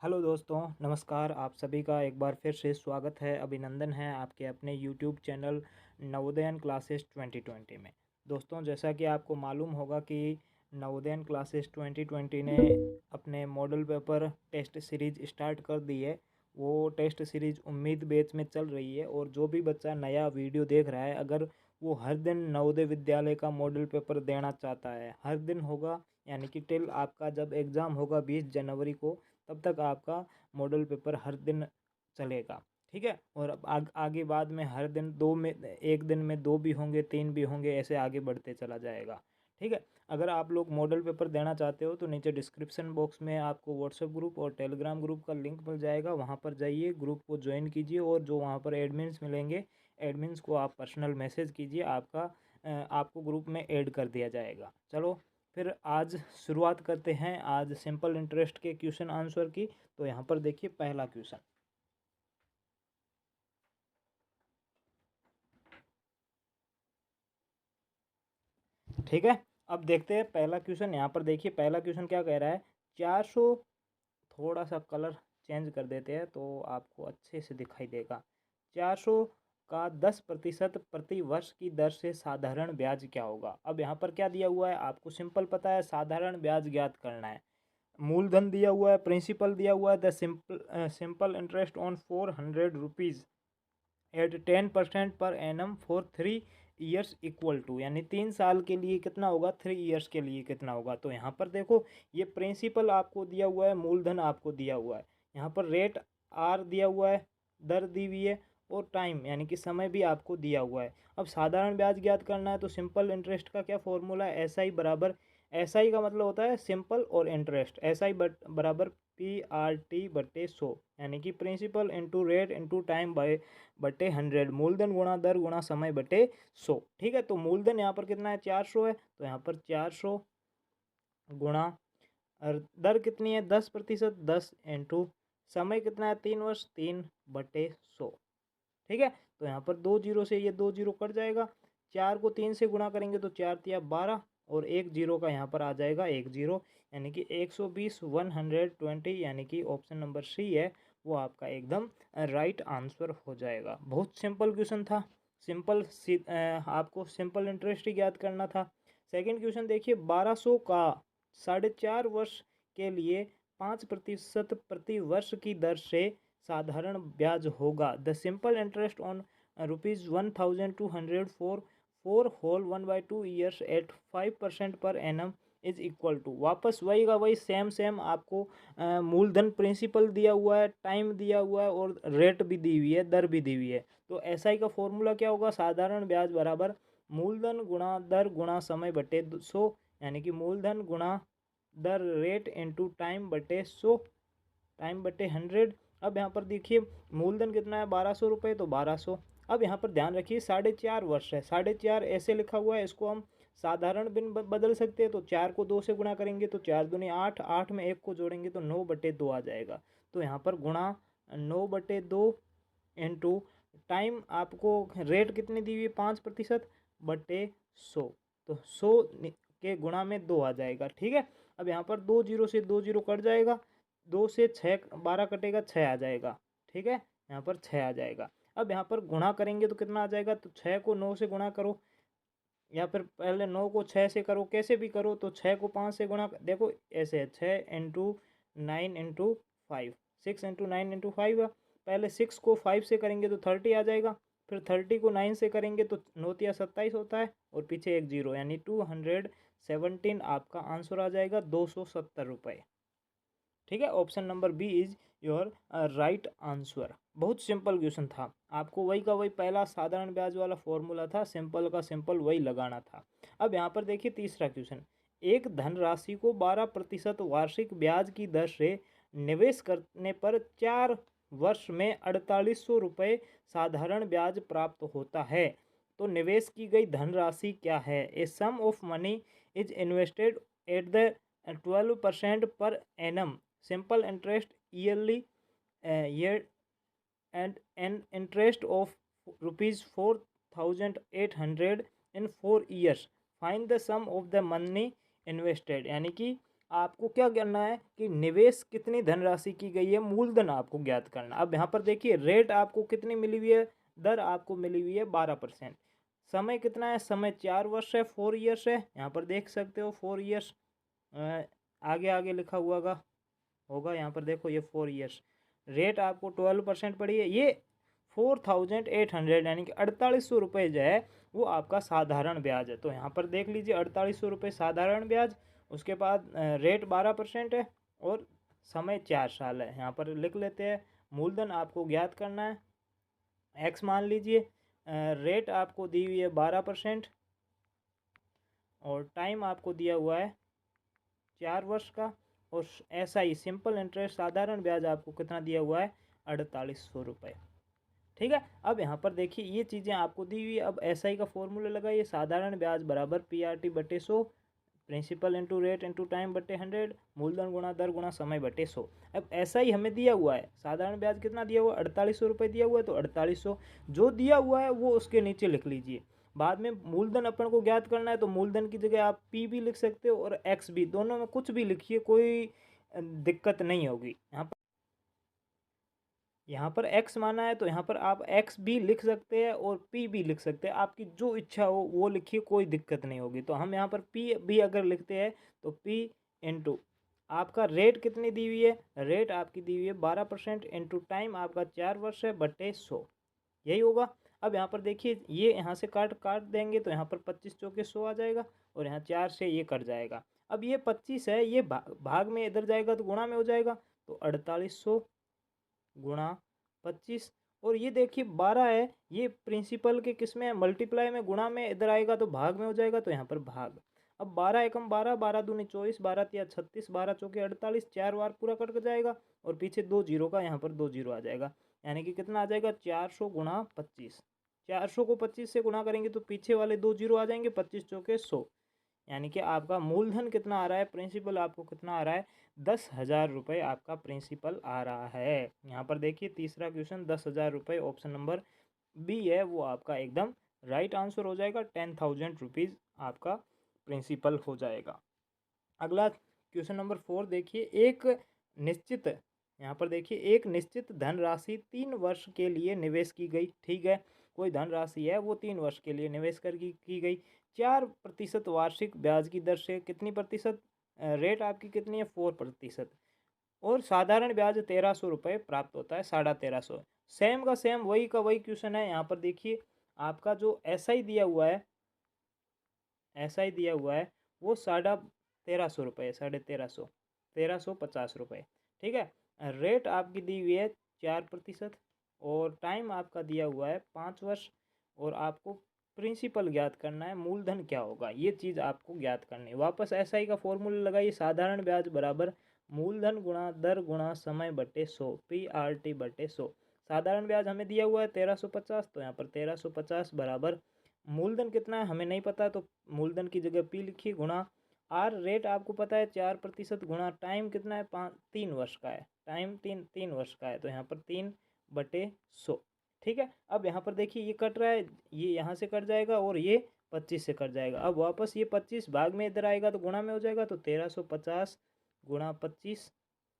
Hello दोस्तों, नमस्कार। आप सभी का एक बार फिर से स्वागत है, अभिनंदन है आपके अपने यूट्यूब चैनल नवोदयन क्लासेस 2020 में। दोस्तों, जैसा कि आपको मालूम होगा कि नवोदयन क्लासेस 2020 ने अपने model paper test series start कर दी है। वो टेस्ट सीरीज उम्मीद बैच में चल रही है और जो भी बच्चा नया वीडियो देख रहा है, अगर वो हर दिन नवोदय विद्यालय का मॉडल पेपर देना चाहता है, हर दिन होगा, यानी कि टिल आपका जब एग्ज़ाम होगा 20 जनवरी को, तब तक आपका मॉडल पेपर हर दिन चलेगा। ठीक है। और अब आगे बाद में हर दिन दो में, एक दिन में दो भी होंगे, तीन भी होंगे, ऐसे आगे बढ़ते चला जाएगा। ठीक है। अगर आप लोग मॉडल पेपर देना चाहते हो तो नीचे डिस्क्रिप्शन बॉक्स में आपको व्हाट्सएप ग्रुप और टेलीग्राम ग्रुप का लिंक मिल जाएगा। वहाँ पर जाइए, ग्रुप को ज्वाइन कीजिए और जो वहाँ पर एडमिन्स मिलेंगे, एडमिन्स को आप पर्सनल मैसेज कीजिए, आपको ग्रुप में ऐड कर दिया जाएगा। चलो फिर आज शुरुआत करते हैं आज सिंपल इंटरेस्ट के क्वेश्चन आंसर की। तो यहाँ पर देखिए पहला क्वेश्चन। ठीक है। अब देखते हैं पहला क्वेश्चन। यहाँ पर देखिए पहला क्वेश्चन क्या कह रहा है। 400, थोड़ा सा कलर चेंज कर देते हैं तो आपको अच्छे से दिखाई देगा। 400 का 10% प्रति वर्ष की दर से साधारण ब्याज क्या होगा। अब यहाँ पर क्या दिया हुआ है, आपको सिंपल पता है, साधारण ब्याज ज्ञात करना है। मूलधन दिया हुआ है, प्रिंसिपल दिया हुआ है, the simple interest on 400 rupees at 10% per annum for 3 years equal to, यानी 3 साल के लिए कितना होगा, 3 ईयर्स के लिए कितना होगा। तो यहाँ पर देखो, ये प्रिंसिपल आपको दिया हुआ है, मूलधन आपको दिया हुआ है, यहाँ पर रेट आर दिया हुआ है, दर दी हुई है, और टाइम यानी कि समय भी आपको दिया हुआ है। अब साधारण ब्याज ज्ञात करना है तो सिंपल इंटरेस्ट का क्या फॉर्मूला है, एस आई बराबर, एस आई का मतलब होता है सिंपल और इंटरेस्ट, एस आई बराबर पी आर टी बटे 100, यानी कि principal into rate into time बटे 100, मूलधन गुणा दर गुणा समय बटे 100। ठीक है। तो मूलधन यहाँ पर कितना है, 400 है, तो यहाँ पर 400 गुणा, और दर कितनी है, 10%, 10 इंटू समय कितना है, 3 वर्ष, 3/100। ठीक है। तो यहाँ पर 2 जीरो से ये 2 जीरो कट जाएगा, 4 को 3 से गुणा करेंगे तो 4 तिया 12, और 1 जीरो का यहाँ पर आ जाएगा 1 जीरो, यानी कि 120, 120, यानी कि ऑप्शन नंबर सी है वो आपका एकदम राइट आंसर हो जाएगा। बहुत सिंपल क्वेश्चन था, आपको सिंपल इंटरेस्ट ही ज्ञात करना था। सेकंड क्वेश्चन देखिए, 1200 का 4.5 वर्ष के लिए 5% प्रति वर्ष की दर से साधारण ब्याज होगा। The simple interest on ₹1200 for whole 1/2 years at 5% per annum is equal to, वापस वही का वही सेम आपको मूलधन प्रिंसिपल दिया हुआ है, टाइम दिया हुआ है, और रेट भी दी हुई है, दर भी दी हुई है। तो एस आई का फॉर्मूला क्या होगा, साधारण ब्याज बराबर मूलधन गुणा दर गुणा समय बटे 100, यानी कि मूलधन गुणा दर रेट इंटू टाइम बटे 100, टाइम बटे 100। अब यहाँ पर देखिए मूलधन कितना है, 1200 रुपये, तो 1200। अब यहाँ पर ध्यान रखिए 4.5 वर्ष है, 4.5 ऐसे लिखा हुआ है, इसको हम साधारण बिन बदल सकते हैं। तो 4 को 2 से गुणा करेंगे तो 4 दूनी 8, 8 में 1 को जोड़ेंगे तो 9/2 आ जाएगा। तो यहाँ पर गुणा 9/2 इंटू टाइम, आपको रेट कितनी दी हुई है, 5% बटे 100, तो 100 के गुणा में 2 आ जाएगा। ठीक है। अब यहाँ पर 2 जीरो से 2 जीरो कट जाएगा, 2 से 6, 12 कटेगा, 6 आ जाएगा। ठीक है। यहाँ पर 6 आ जाएगा। अब यहाँ पर गुणा करेंगे तो कितना आ जाएगा, तो 6 को 9 से गुणा करो, या फिर पहले 9 को 6 से करो, कैसे भी करो। तो 6 को 5 से गुणा, देखो ऐसे है, 6 × 9 × 5, 6 × 9 × 5। पहले 6 को 5 से करेंगे तो 30 आ जाएगा, फिर 30 को 9 से करेंगे तो 9 × 9 = 27 होता है, और पीछे 1 जीरो, यानी 217 आपका आंसर आ जाएगा, 270 रुपये। ठीक है। Option number B is your right answer. बहुत सिंपल क्वेश्चन था, आपको वही का वही पहला साधारण ब्याज वाला फॉर्मूला था, सिंपल का सिंपल वही लगाना था। अब यहाँ पर देखिए तीसरा क्वेश्चन, एक धनराशि को 12% वार्षिक ब्याज की दर से निवेश करने पर 4 वर्ष में 4800 रुपये साधारण ब्याज प्राप्त होता है। तो निवेश की गई धनराशि क्या है। A sum of money is invested at the 12% per annum simple interest yearly year and an interest of rupees 4800 in 4 years, find the sum of the money invested, यानी कि आपको क्या करना है कि निवेश कितनी धनराशि की गई है, मूलधन आपको ज्ञात करना। अब यहाँ पर देखिए रेट आपको कितनी मिली हुई है, दर आपको मिली हुई है 12%। समय कितना है, समय 4 वर्ष है, 4 ईयर्स है। यहाँ पर देख सकते हो 4 ईयर्स आगे आगे लिखा हुआ होगा यहाँ पर देखो ये 4 ईयर्स। रेट आपको 12% पड़ी है। ये 4800 यानी कि 4800 रुपये जो है वो आपका साधारण ब्याज है। तो यहाँ पर देख लीजिए 4800 रुपये साधारण ब्याज, उसके बाद रेट 12% है और समय 4 साल है। यहाँ पर लिख लेते हैं। मूलधन आपको ज्ञात करना है, एक्स मान लीजिए। रेट आपको दी हुई है 12% और टाइम आपको दिया हुआ है 4 वर्ष का। और SI सिंपल इंटरेस्ट साधारण ब्याज आपको कितना दिया हुआ है, 4800 रुपये। ठीक है। अब यहाँ पर देखिए ये चीज़ें आपको दी हुई है। अब SI का फॉर्मूला लगाइए, साधारण ब्याज बराबर PRT बटे 100, principal into rate into time बटे 100, मूलधन गुणा दर गुणा समय बटे 100। अब SI हमें दिया हुआ है, साधारण ब्याज कितना दिया हुआ है, 4800 रुपये दिया हुआ है। तो 4800 जो दिया हुआ है वो उसके नीचे लिख लीजिए। बाद में मूलधन अपन को ज्ञात करना है तो मूलधन की जगह आप P भी लिख सकते हो और X भी, दोनों में कुछ भी लिखिए, कोई दिक्कत नहीं होगी। यहाँ पर x माना है तो यहाँ पर आप x भी लिख सकते हैं और p भी लिख सकते हैं, आपकी जो इच्छा हो वो लिखिए, कोई दिक्कत नहीं होगी। तो हम यहाँ पर p भी अगर लिखते हैं तो p इंटू आपका रेट कितनी दी हुई है, रेट आपकी दी हुई है 12% इंटू टाइम आपका 4 वर्ष है बटे 100, यही होगा। अब यहाँ पर देखिए ये यहाँ से काट देंगे तो यहाँ पर 25 चौके 100 आ जाएगा और यहाँ 4 से ये कट जाएगा। अब ये 25 है, ये भाग में इधर जाएगा तो गुणा में हो जाएगा। तो 4800 गुणा 25 और ये देखिए 12 है, ये प्रिंसिपल के किस में है, मल्टीप्लाई में, गुणा में इधर आएगा तो भाग में हो जाएगा। तो यहाँ पर भाग। अब 12 एकम 12, 12 दूनी 24, 12 तिया 36, 12 चौके 48, 4 बार पूरा कट जाएगा और पीछे 2 जीरो का यहाँ पर 2 जीरो आ जाएगा। यानी कि कितना आ जाएगा, 400 गुणा 25। 400 को 25 से गुणा करेंगे तो पीछे वाले 2 जीरो आ जाएंगे, 25 चौके 100। यानी कि आपका मूलधन कितना आ रहा है, प्रिंसिपल आपको कितना आ रहा है, 10,000 रुपये आपका प्रिंसिपल आ रहा है। यहाँ पर देखिए तीसरा क्वेश्चन 10,000 रुपये, ऑप्शन नंबर बी है वो आपका एकदम राइट आंसर हो जाएगा। 10,000 रुपीज़ आपका प्रिंसिपल हो जाएगा। अगला क्वेश्चन नंबर 4 देखिए, एक निश्चित, यहाँ पर देखिए एक निश्चित धनराशि 3 वर्ष के लिए निवेश की गई। ठीक है, कोई धनराशि है वो 3 वर्ष के लिए निवेश कर की गई। 4% वार्षिक ब्याज की दर से, कितनी प्रतिशत, रेट आपकी कितनी है, 4%। और साधारण ब्याज 1300 रुपये प्राप्त होता है, 1350। सेम का सेम वही का वही क्वेश्चन है। यहाँ पर देखिए आपका जो SI दिया हुआ है, SI दिया हुआ है वो 1350 रुपये, 1350, 1350 रुपये। ठीक है। रेट आपकी दी हुई है 4% और टाइम आपका दिया हुआ है 5 वर्ष और आपको प्रिंसिपल ज्ञात करना है, मूलधन क्या होगा ये चीज़ आपको ज्ञात करनी है। वापस SI का फॉर्मूला लगाइए, साधारण ब्याज बराबर मूलधन गुणा दर गुणा समय बटे 100, PRT बटे 100। साधारण ब्याज हमें दिया हुआ है 1350, तो यहाँ पर 1350 बराबर मूलधन कितना है हमें नहीं पता, तो मूलधन की जगह P लिखिए, गुणा आर, रेट आपको पता है 4%, गुणा टाइम कितना है, 3 वर्ष का है, टाइम 3 वर्ष का है, तो यहाँ पर 3/100। ठीक है। अब यहाँ पर देखिए ये कट रहा है, ये यहाँ से कट जाएगा और ये 25 से कट जाएगा। अब वापस ये 25 भाग में इधर आएगा तो गुणा में हो जाएगा। तो 1350 गुणा 25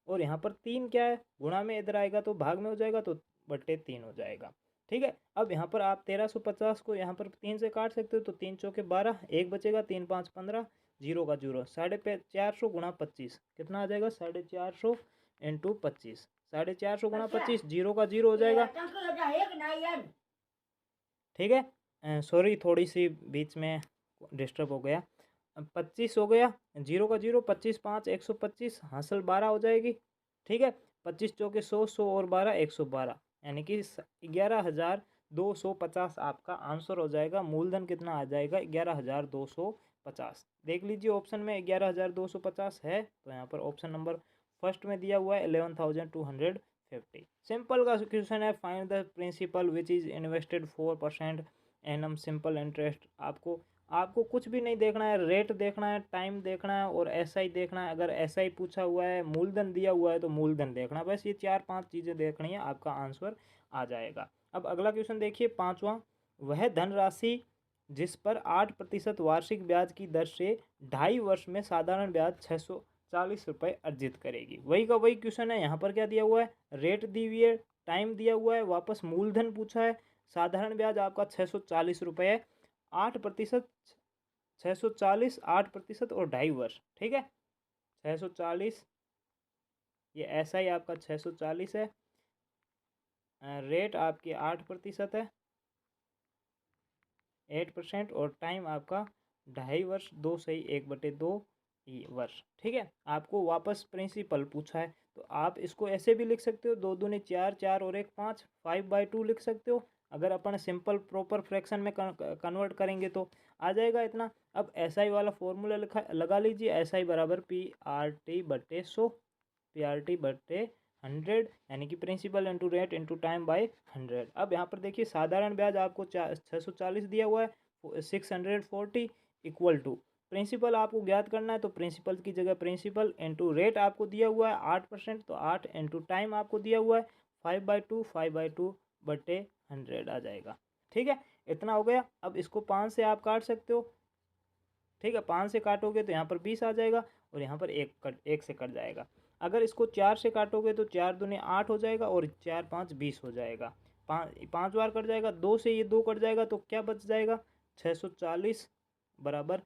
और यहाँ पर 3 क्या है, गुणा में इधर आएगा तो भाग में हो जाएगा, तो बटे 3 हो जाएगा। ठीक है। अब यहाँ पर आप 1350 को यहाँ पर 3 से काट सकते हो, तो 3 चौके 12, 1 बचेगा, 3 5 15, जीरो का जीरो, 450 गुणा 25 कितना आ जाएगा, 450 इंटू 25, 450 गुणा 25, जीरो का जीरो हो जाएगा। ठीक है। सॉरी थोड़ी सी बीच में डिस्टर्ब हो गया। 25 हो गया, जीरो का जीरो, 25 5 125, हासिल 12 हो जाएगी। ठीक है। 25 चौके 100, 100 और 12 112, यानी कि 11,250 आपका आंसर हो जाएगा। मूलधन कितना आ जाएगा, 11,250। देख लीजिए ऑप्शन में 11,250 है, तो यहाँ पर ऑप्शन नंबर फर्स्ट में दिया हुआ है 11,250। सिंपल का क्वेश्चन है, find the principal which is invested 4% annum simple interest. आपको कुछ भी नहीं देखना है, रेट देखना है, टाइम देखना है और SI देखना है। अगर SI पूछा हुआ है, मूलधन दिया हुआ है तो मूलधन देखना है, बस ये 4-5 चीज़ें देखनी है, आपका आंसर आ जाएगा। अब अगला क्वेश्चन देखिए 5वां, वह धनराशि जिस पर 8% वार्षिक ब्याज की दर से 2.5 वर्ष में साधारण ब्याज ₹40 अर्जित करेगी। वही का वही क्वेश्चन है, यहाँ पर क्या दिया हुआ है, रेट दी हुई है, टाइम दिया हुआ है, वापस मूलधन पूछा है। साधारण ब्याज आपका ₹640 है, 8%, 640, 8% और 2.5 वर्ष। ठीक है, 640, ये ऐसा ही आपका 640 है, रेट आपकी 8% है, 8%, और टाइम आपका 2.5 वर्ष, 2 सही 1/2 वर्ष। ठीक है, आपको वापस प्रिंसिपल पूछा है, तो आप इसको ऐसे भी लिख सकते हो, 2 दूनी 4, 4 और 1 5, 5/2 लिख सकते हो। अगर अपन सिंपल प्रॉपर फ्रैक्शन में कन्वर्ट करेंगे तो आ जाएगा इतना। अब SI वाला फॉर्मूला लगा लीजिए, SI बराबर PRT/100, PRT/100, यानी कि principal into rate into time by 100। अब यहाँ पर देखिए साधारण ब्याज आपको 640 दिया हुआ है, 640 इक्वल टू प्रिंसिपल आपको ज्ञात करना है, तो प्रिंसिपल की जगह प्रिंसिपल इंटू रेट आपको दिया हुआ है 8%, तो 8 इंटू टाइम आपको दिया हुआ है 5/2, 5/2/100 आ जाएगा। ठीक है, इतना हो गया। अब इसको 5 से आप काट सकते हो। ठीक है, 5 से काटोगे तो यहाँ पर 20 आ जाएगा, और यहाँ पर 1 से कट जाएगा। अगर इसको 4 से काटोगे तो 4 दूनी 8 हो जाएगा, और 4 5 20 हो जाएगा। 5 बार कट जाएगा, 2 से ये 2 कट जाएगा, तो क्या बच जाएगा, 640 बराबर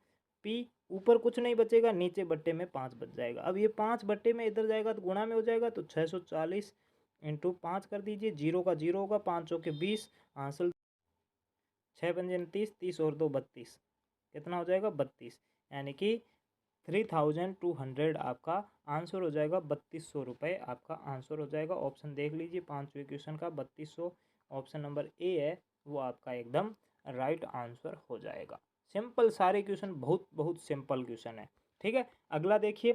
P, ऊपर कुछ नहीं बचेगा, नीचे बट्टे में 5 बच जाएगा। अब ये 5 बट्टे में इधर जाएगा तो गुणा में हो जाएगा, तो 640 इंटू 5 कर दीजिए, 0 का 0 होगा, 5 चौके 20, हासिल 6 पंजे 30, 30 और 2 32, कितना हो जाएगा 32, यानी कि 3200 आपका आंसर हो जाएगा। 3200 आपका आंसर हो जाएगा। ऑप्शन देख लीजिए 5वें क्वेश्चन का 3200, ऑप्शन नंबर ए है वो आपका एकदम राइट आंसर हो जाएगा। सिंपल, सारे क्वेश्चन बहुत बहुत सिंपल क्वेश्चन है। ठीक है, अगला देखिए,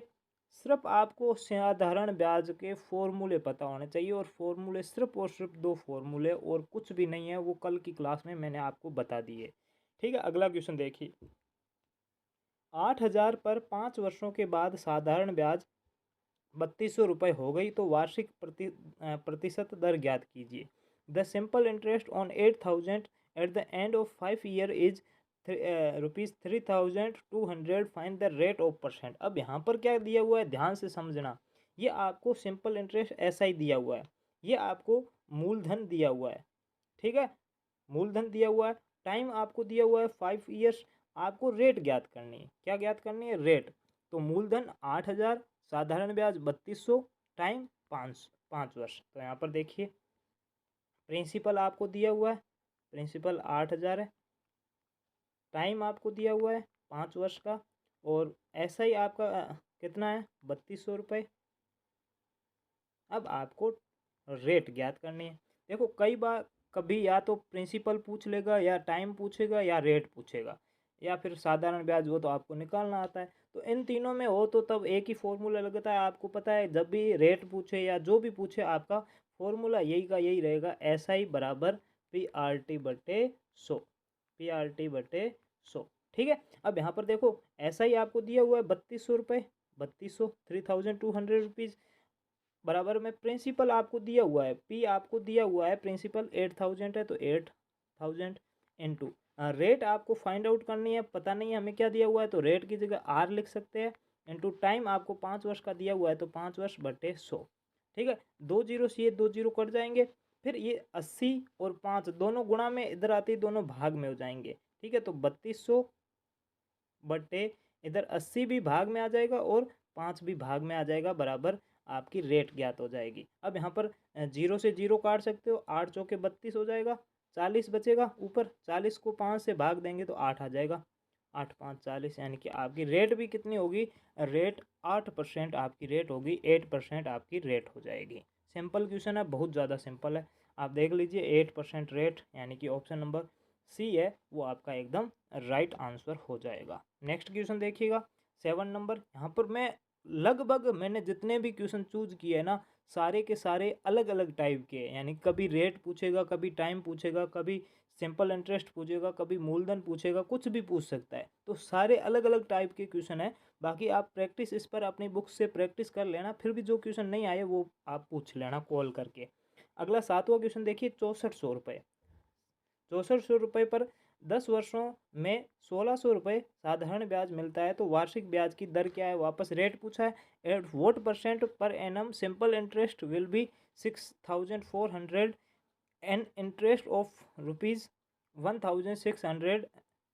सिर्फ आपको साधारण ब्याज के फॉर्मूले पता होने चाहिए, और फॉर्मूले सिर्फ और सिर्फ 2 फॉर्मूले और कुछ भी नहीं है, वो कल की क्लास में मैंने आपको बता दिए। ठीक है, अगला क्वेश्चन देखिए, 8,000 पर 5 वर्षों के बाद साधारण ब्याज ₹3200 हो गई, तो वार्षिक प्रतिशत दर ज्ञात कीजिए। The simple interest on 8,000 at the end of 5 year is ₹3,200, find the rate of percent. अब यहाँ पर क्या दिया हुआ है, ध्यान से समझना। ये आपको सिंपल इंटरेस्ट SI दिया हुआ है, ये आपको मूलधन दिया हुआ है। ठीक है, मूलधन दिया हुआ है, टाइम आपको दिया हुआ है 5 ईयर्स, आपको रेट ज्ञात करनी है। क्या ज्ञात करनी है, रेट। तो मूलधन 8,000, साधारण ब्याज 3200, टाइम 5 वर्ष। तो यहाँ पर देखिए प्रिंसिपल आपको दिया हुआ है, प्रिंसिपल 8,000 है, टाइम आपको दिया हुआ है 5 वर्ष का, और SI आपका कितना है, ₹3200। अब आपको रेट ज्ञात करनी है। देखो कई बार कभी या तो प्रिंसिपल पूछ लेगा, या टाइम पूछेगा, या रेट पूछेगा, या फिर साधारण ब्याज, वो तो आपको निकालना आता है। तो इन तीनों में हो तो तब एक ही फॉर्मूला लगता है। आपको पता है जब भी रेट पूछे या जो भी पूछे, आपका फॉर्मूला यही का यही रहेगा, SI बराबर PRT/100, PRT/100। ठीक है, अब यहाँ पर देखो SI आपको दिया हुआ है ₹3200, 3200, 3,200 बराबर में प्रिंसिपल आपको दिया हुआ है, P आपको दिया हुआ है, प्रिंसिपल 8,000 है, तो 8,000 इंटू रेट आपको फाइंड आउट करनी है, पता नहीं है हमें क्या दिया हुआ है, तो रेट की जगह R लिख सकते हैं, इंटू टाइम आपको 5 वर्ष का दिया हुआ है, तो 5 वर्ष बटे 100। ठीक है, 2 जीरो से ये 2 जीरो कट जाएंगे, फिर ये 80 और 5 दोनों गुणा में इधर आते ही दोनों भाग में हो जाएंगे। ठीक है, तो 3200 बटे इधर 80 भी भाग में आ जाएगा, और 5 भी भाग में आ जाएगा, बराबर आपकी रेट ज्ञात हो जाएगी। अब यहाँ पर 0 से 0 काट सकते हो, 8 चौके 32 हो जाएगा, 40 बचेगा ऊपर, 40 को 5 से भाग देंगे तो 8 आ जाएगा, 8 5 40, यानी कि आपकी रेट भी कितनी होगी, रेट 8% आपकी रेट होगी, 8% आपकी रेट हो जाएगी। सिंपल क्वेश्चन है, बहुत ज़्यादा सिंपल है, आप देख लीजिए 8% रेट, यानी कि ऑप्शन नंबर सी है वो आपका एकदम राइट आंसर हो जाएगा। नेक्स्ट क्वेश्चन देखिएगा 7 नंबर। यहाँ पर लगभग मैंने जितने भी क्वेश्चन चूज किए हैं ना, सारे के सारे अलग अलग टाइप के, यानी कभी रेट पूछेगा, कभी टाइम पूछेगा, कभी सिंपल इंटरेस्ट पूछेगा, कभी मूलधन पूछेगा, कुछ भी पूछ सकता है। तो सारे अलग अलग टाइप के क्वेश्चन है। बाकी आप प्रैक्टिस इस पर अपनी बुक से प्रैक्टिस कर लेना, फिर भी जो क्वेश्चन नहीं आए वो आप पूछ लेना कॉल करके। अगला 7वां क्वेश्चन देखिए, 6400 रुपये। ₹6400 पर 10 वर्षों में 1600 रुपये साधारण ब्याज मिलता है, तो वार्षिक ब्याज की दर क्या है? वापस रेट पूछा है। At what percent per annum simple interest will be 6400 and interest of rupees 1600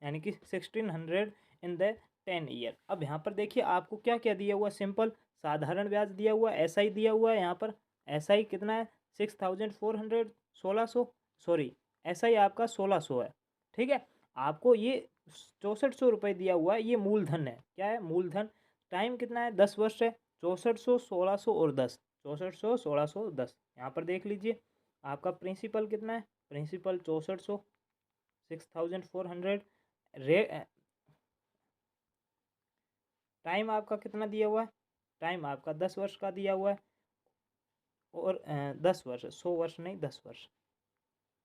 यानी कि 1600 इन द 10 ईयर। अब यहाँ पर देखिए आपको क्या क्या दिया हुआ? सिंपल साधारण ब्याज दिया हुआ, एसआई दिया हुआ है। यहाँ पर एसआई कितना है? 6400, 1600, सॉरी एसआई आपका 1600 है। ठीक है, आपको ये 6400 रुपये दिया हुआ है, ये मूलधन है। क्या है? मूलधन। टाइम कितना है? 10 वर्ष है। 6400, 1600 और 10, 6400, 1600, 10। यहाँ पर देख लीजिए आपका प्रिंसिपल कितना है? प्रिंसिपल 6400, 6400। रे टाइम आपका कितना दिया हुआ है? टाइम आपका 10 वर्ष का दिया हुआ है। और 10 वर्ष, 100 वर्ष नहीं, 10 वर्ष,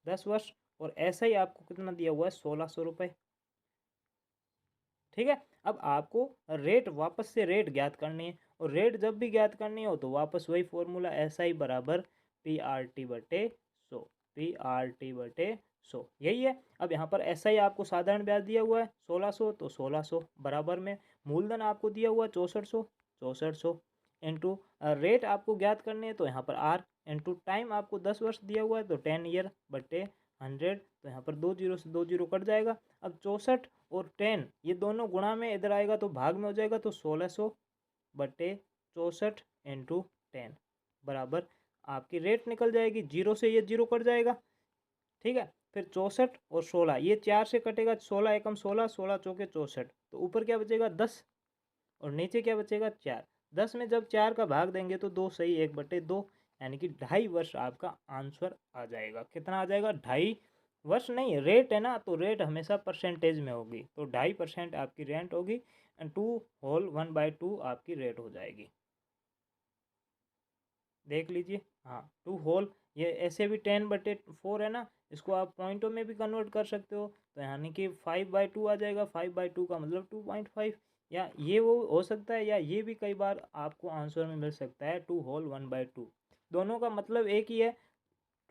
10 वर्ष। और ऐसा ही आपको कितना दिया हुआ है? 1600 रुपये। ठीक है, अब आपको रेट, वापस से रेट ज्ञात करनी है। और रेट जब भी ज्ञात करनी हो तो वापस वही फॉर्मूला एसआई बराबर PRT/100, PRT/100, यही है। अब यहाँ पर एसआई आपको साधारण ब्याज दिया हुआ है 1600, तो 1600 बराबर में मूलधन आपको दिया हुआ है 6400, 6400 इंटू रेट आपको ज्ञात करनी है, तो यहाँ पर आर इंटू टाइम आपको 10 वर्ष दिया हुआ है, तो 10 ईयर/100। तो यहाँ पर 2 जीरो से 2 जीरो कट जाएगा। अब 64 और 10 ये दोनों गुणा में इधर आएगा तो भाग में हो जाएगा, तो 1600/64 इंटू 10 बराबर आपकी रेट निकल जाएगी। जीरो से ये जीरो कट जाएगा। ठीक है, फिर 64 और 16 ये 4 से कटेगा, 16 एकम 16, 16 चौके 64, तो ऊपर क्या बचेगा? 10 और नीचे क्या बचेगा? 4। 10 में जब 4 का भाग देंगे तो 2 सही 1/2, यानी कि 2.5 वर्ष आपका आंसर आ जाएगा। कितना आ जाएगा? 2.5 वर्ष नहीं, रेट है ना, तो रेट हमेशा परसेंटेज में होगी, तो 2.5% आपकी रेंट होगी एंड 2/1/2 आपकी रेट हो जाएगी। देख लीजिए, हाँ 2 होल, ये ऐसे भी 10/4 है ना, इसको आप पॉइंटों में भी कन्वर्ट कर सकते हो, तो यानी कि 5/2 आ जाएगा। 5/2 का मतलब 2.5, या ये वो हो सकता है, या ये भी कई बार आपको आंसर में मिल सकता है 2/1/2। दोनों का मतलब एक ही है,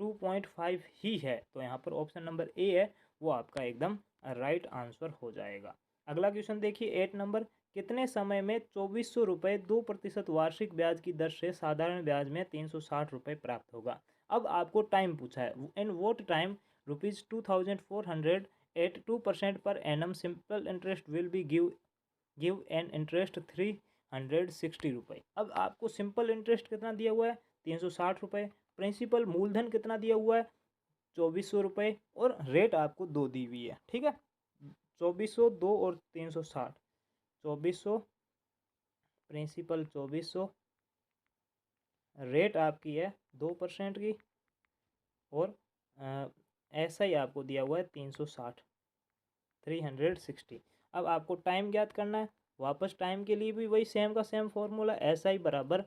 2.5 ही है। तो यहाँ पर ऑप्शन नंबर ए है वो आपका एकदम राइट आंसर हो जाएगा। अगला क्वेश्चन देखिए 8 नंबर। कितने समय में 2400 रुपये 2% वार्षिक ब्याज की दर से साधारण ब्याज में 360 रुपये प्राप्त होगा? अब आपको टाइम पूछा है। इन vote time ₹2400 at 2% per annum simple interest will be given interest 360 रुपये। अब आपको सिंपल इंटरेस्ट कितना दिया हुआ है? 360 रुपये। प्रिंसिपल मूलधन कितना दिया हुआ है? 2400 रुपये। और रेट आपको 2 दी हुई है। ठीक है, 2400, 2 और 360, 2400 प्रिंसिपल 2400, रेट आपकी है 2% की, और ऐसा ही आपको दिया हुआ है 360, 360। अब आपको टाइम ज्ञात करना है। वापस टाइम के लिए भी वही सेम का सेम फॉर्मूला, SI बराबर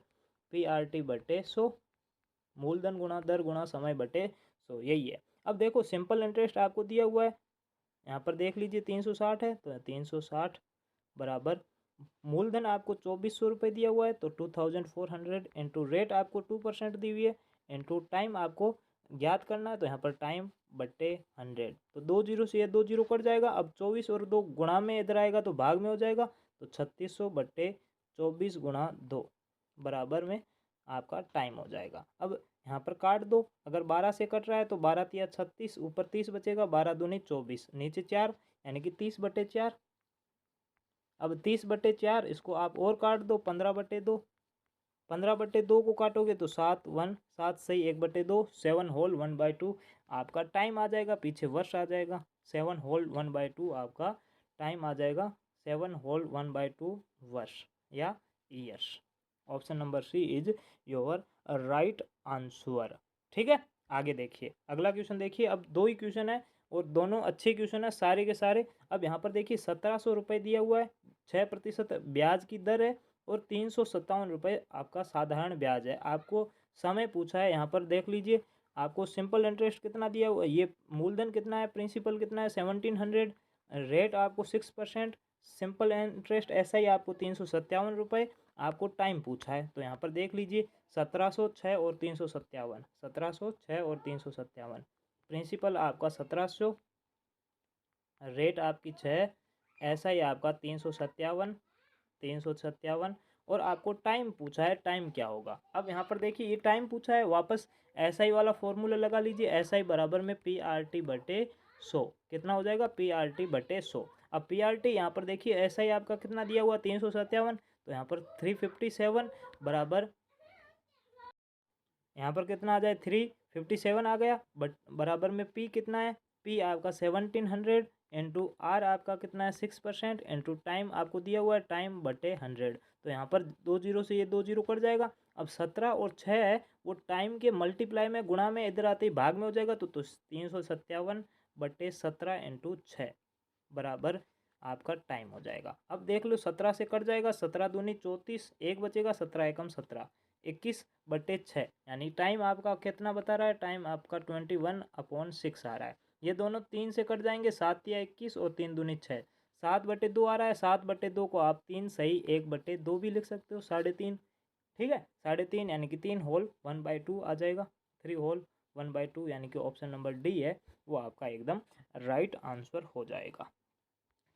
PRT/100, मूलधन गुणा दर गुणा समय बटे 100, यही है। अब देखो सिंपल इंटरेस्ट आपको दिया हुआ है, यहाँ पर देख लीजिए 360 है, तो 360 बराबर मूलधन आपको 2400 रुपये दिया हुआ है, तो 2400 इंटू रेट आपको 2% दी हुई है, इंटू टाइम आपको ज्ञात करना है, तो यहाँ पर टाइम बट्टे 100, तो 2 जीरो से ये 2 जीरो कट जाएगा। अब 24 और 2 गुणा में इधर आएगा तो भाग में हो जाएगा, तो 3600/24 गुणा 2 बराबर में आपका टाइम हो जाएगा। अब यहाँ पर काट दो, अगर 12 से कट रहा है तो 12 तिया 36, ऊपर 30 बचेगा, 12 दूनी 24, नीचे 4 यानी कि 30/4। अब 30/4 इसको आप और काट दो, 15/2, 15/2 को काटोगे तो 7 1 7 सही 1/2, 7/1/2 आपका टाइम आ जाएगा। पीछे वर्ष आ जाएगा, 7/1/2 आपका टाइम आ जाएगा, 7/1/2 वर्ष या years. Option number C is your right answer. ठीक है, आगे देखिए अगला क्वेश्चन देखिए। अब 2 ही क्वेश्चन है और दोनों अच्छे क्वेश्चन है सारे के सारे। अब यहाँ पर देखिए 1700 रुपये दिया हुआ है, 6% ब्याज की दर है, और 357 रुपये आपका साधारण ब्याज है। आपको समय पूछा है, यहाँ पर देख लीजिए आपको सिंपल इंटरेस्ट कितना दिया हुआ है, ये मूलधन कितना है, प्रिंसिपल कितना है 1700, रेट आपको 6%, सिंपल इंटरेस्ट ऐसा ही आपको 357 रुपये, आपको टाइम पूछा है। तो यहाँ पर देख लीजिए 1706 और 357, 1706 और 357, प्रिंसिपल आपका 1700, रेट आपकी 6, SI आपका 357 और आपको टाइम पूछा है, टाइम क्या होगा। अब यहाँ पर देखिए ये टाइम पूछा है, वापस SI वाला फॉर्मूला लगा लीजिए। SI बराबर में PRT बटे 100, कितना हो जाएगा PRT बटे 100। अब PRT यहाँ पर देखिए SI आपका कितना दिया हुआ 357, तो यहाँ पर 357 बराबर, यहाँ पर कितना आ जाए 357 आ गया, बट बराबर में P कितना है, P आपका 1700 इंटू R आपका कितना है 6% इंटू टाइम आपको दिया हुआ है टाइम बटे 100। तो यहाँ पर 2 जीरो से ये 2 जीरो कट जाएगा। अब 17 और 6 है वो टाइम के मल्टीप्लाई में गुणा में इधर आते ही भाग में हो जाएगा, तो 357 बटे 17 इंटू 6 बराबर आपका टाइम हो जाएगा। अब देख लो 17 से कट जाएगा, 17 दूनी 34, एक बचेगा, 17 एकम 17, 21 बटे 6 यानी टाइम आपका कितना बता रहा है, टाइम आपका 21/6 आ रहा है। ये दोनों 3 से कट जाएंगे, 7 या 21 और 3 दूनी 6, 7/2 आ रहा है। 7/2 को आप 3 सही 1/2 भी लिख सकते हो, 3.5। ठीक है, 3.5 यानी कि 3 होल 1/2 आ जाएगा, 3 होल 1/2 यानी कि ऑप्शन नंबर डी है वो आपका एकदम राइट आंसर हो जाएगा।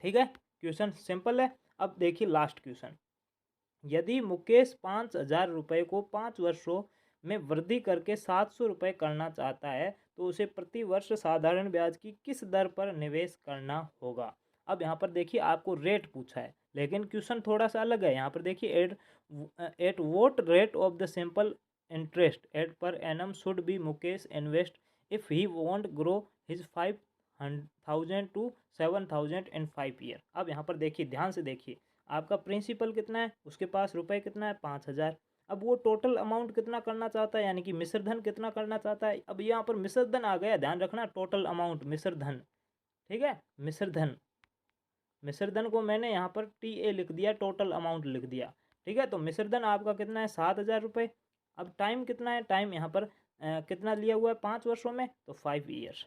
ठीक है, क्वेश्चन सिंपल है। अब देखिए लास्ट क्वेश्चन, यदि मुकेश 5,000 रुपये को 5 वर्षों में वृद्धि करके 700 रुपये करना चाहता है तो उसे प्रति वर्ष साधारण ब्याज की किस दर पर निवेश करना होगा। अब यहाँ पर देखिए आपको रेट पूछा है, लेकिन क्वेश्चन थोड़ा सा अलग है। यहाँ पर देखिए at what rate of the simple interest at per annum should be Mukesh invest if he want grow his 5,000 to 7,000 in 5 year. अब यहाँ पर देखिए ध्यान से देखिए, आपका प्रिंसिपल कितना है, उसके पास रुपए कितना है 5,000। अब वो टोटल अमाउंट कितना करना चाहता है, यानी कि मिश्र धन कितना करना चाहता है। अब यहाँ पर मिश्र धन आ गया, ध्यान रखना, टोटल अमाउंट मिश्र धन। ठीक है, मिश्र धन को मैंने यहाँ पर TA लिख दिया, टोटल अमाउंट लिख दिया। ठीक है, तो मिश्र धन आपका कितना है 7,000 रुपये। अब टाइम कितना है, टाइम यहाँ पर कितना लिया हुआ है 5 वर्षों में, तो 5 ईयर्स।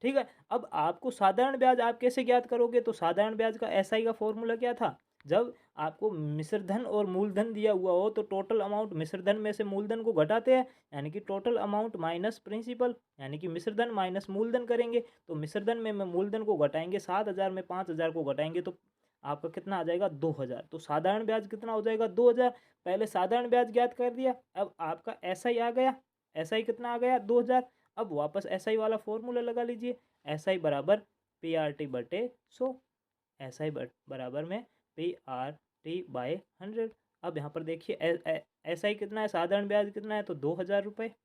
ठीक है, अब आपको साधारण ब्याज आप कैसे ज्ञात करोगे, तो साधारण ब्याज का SI का फॉर्मूला क्या था, जब आपको मिश्र धन और मूलधन दिया हुआ हो तो टोटल अमाउंट मिश्र धन में से मूलधन को घटाते हैं, यानी कि टोटल अमाउंट माइनस प्रिंसिपल, यानी कि मिश्र धन माइनस मूलधन करेंगे। तो मिश्र धन में मूलधन को घटाएंगे, 7,000 में 5,000 को घटाएंगे तो आपका कितना आ जाएगा 2,000। तो साधारण ब्याज कितना हो जाएगा 2,000। पहले साधारण ब्याज ज्ञात कर दिया, अब आपका SI आ गया, SI कितना आ गया 2,000। अब वापस SI वाला फॉर्मूला लगा लीजिए, SI बराबर PRT बटे 100, SI बराबर में PRT बाय 100। अब यहाँ पर देखिए SI कितना है, साधारण ब्याज कितना है, तो 2,000 रुपये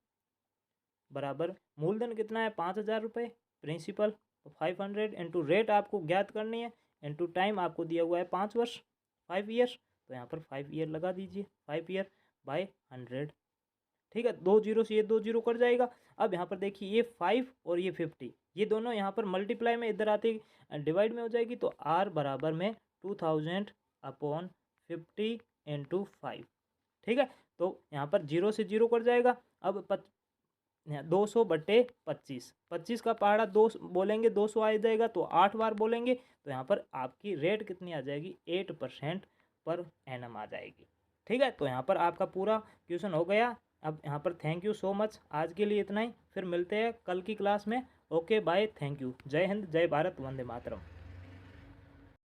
बराबर मूलधन कितना है 5,000 रुपये, प्रिंसिपल 500 इंटू रेट आपको ज्ञात करनी है, इंटू टाइम आपको दिया हुआ है 5 वर्ष 5 ईयर्स, तो यहाँ पर 5 ईयर लगा दीजिए, 5 ईयर बाय 100। ठीक है, 2 जीरो से ये 2 जीरो कट जाएगा। अब यहाँ पर देखिए ये 5 और ये 50, ये दोनों यहाँ पर मल्टीप्लाई में इधर आते डिवाइड में हो जाएगी, तो R बराबर में 2,000/50 इंटू 5। ठीक है, तो यहाँ पर 0 से 0 कट जाएगा। अब 200/25, 25 का पहाड़ा 2 बोलेंगे 200 आ जाएगा, तो 8 बार बोलेंगे, तो यहाँ पर आपकी रेट कितनी आ जाएगी 8% पर एनम आ जाएगी। ठीक है, तो यहाँ पर आपका पूरा क्वेश्चन हो गया। अब यहाँ पर थैंक यू सो मच, आज के लिए इतना ही, फिर मिलते हैं कल की क्लास में। ओके बाय, थैंक यू, जय हिंद, जय भारत, वंदे मातरम।